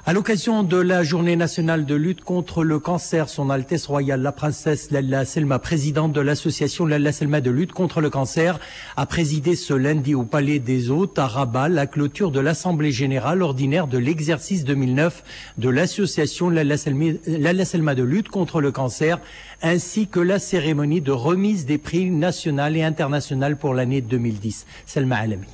À l'occasion de la journée nationale de lutte contre le cancer, Son Altesse Royale la Princesse Lalla Selma, présidente de l'association Lalla Selma de lutte contre le cancer, a présidé ce lundi au Palais des Hôtes à Rabat la clôture de l'Assemblée générale ordinaire de l'exercice 2009 de l'association Lalla Selma de lutte contre le cancer, ainsi que la cérémonie de remise des prix national et international pour l'année 2010. Selma Alami.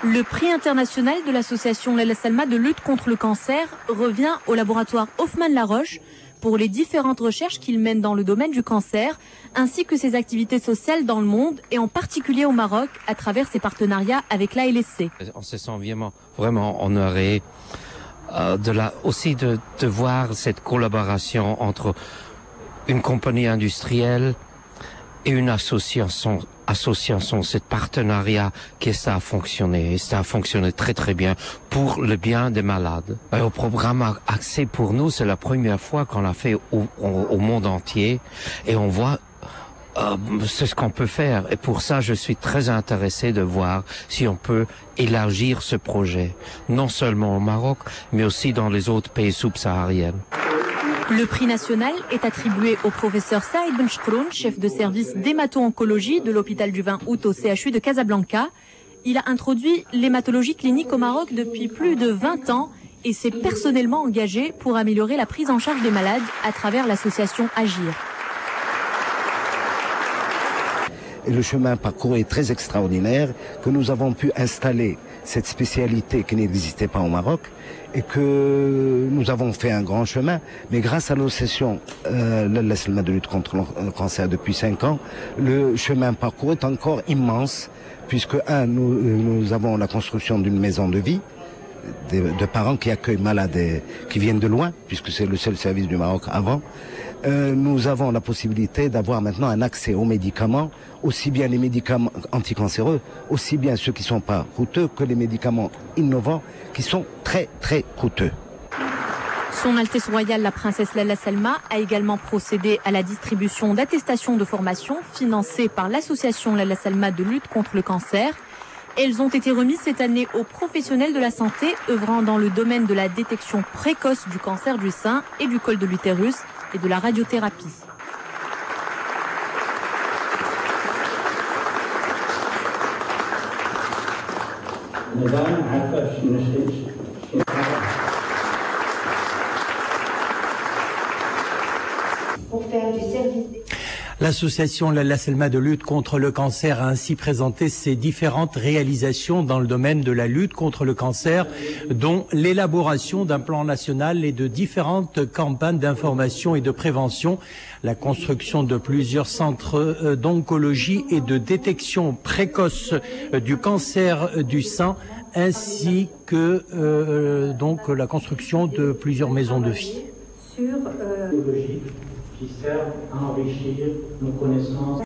Le prix international de l'association Lalla Selma de lutte contre le cancer revient au laboratoire Hoffmann-La Roche pour les différentes recherches qu'il mène dans le domaine du cancer, ainsi que ses activités sociales dans le monde et en particulier au Maroc à travers ses partenariats avec l'ALSC. On se sent vraiment honoré aussi de voir cette collaboration entre une compagnie industrielle et une association, cet partenariat ça a fonctionné. Et ça a fonctionné très bien pour le bien des malades. Au programme Accès pour nous, c'est la première fois qu'on l'a fait au monde entier. Et on voit c'est ce qu'on peut faire. Et pour ça, je suis très intéressé de voir si on peut élargir ce projet. Non seulement au Maroc, mais aussi dans les autres pays subsahariens. Le prix national est attribué au professeur Saïd Benchkroun, chef de service d'hémato-oncologie de l'hôpital du 20 août au CHU de Casablanca. Il a introduit l'hématologie clinique au Maroc depuis plus de 20 ans et s'est personnellement engagé pour améliorer la prise en charge des malades à travers l'association Agir. Et le chemin parcouru est très extraordinaire, que nous avons pu installer cette spécialité qui n'existait pas au Maroc et que nous avons fait un grand chemin. Mais grâce à l'association Lalla Selma de lutte contre le cancer depuis 5 ans, le chemin parcouru est encore immense puisque, nous avons la construction d'une maison de vie, de parents qui accueillent malades qui viennent de loin, puisque c'est le seul service du Maroc avant. Nous avons la possibilité d'avoir maintenant un accès aux médicaments, aussi bien les médicaments anticancéreux, aussi bien ceux qui ne sont pas coûteux que les médicaments innovants qui sont très coûteux. Son Altesse Royale la Princesse Lalla Selma a également procédé à la distribution d'attestations de formation financées par l'association Lalla Selma de lutte contre le cancer. Elles ont été remises cette année aux professionnels de la santé œuvrant dans le domaine de la détection précoce du cancer du sein et du col de l'utérus et de la radiothérapie. Pour faire du service. L'association Lalla Selma de lutte contre le cancer a ainsi présenté ses différentes réalisations dans le domaine de la lutte contre le cancer, dont l'élaboration d'un plan national et de différentes campagnes d'information et de prévention, la construction de plusieurs centres d'oncologie et de détection précoce du cancer du sein, ainsi que donc la construction de plusieurs maisons de vie. Qui servent à enrichir nos connaissances.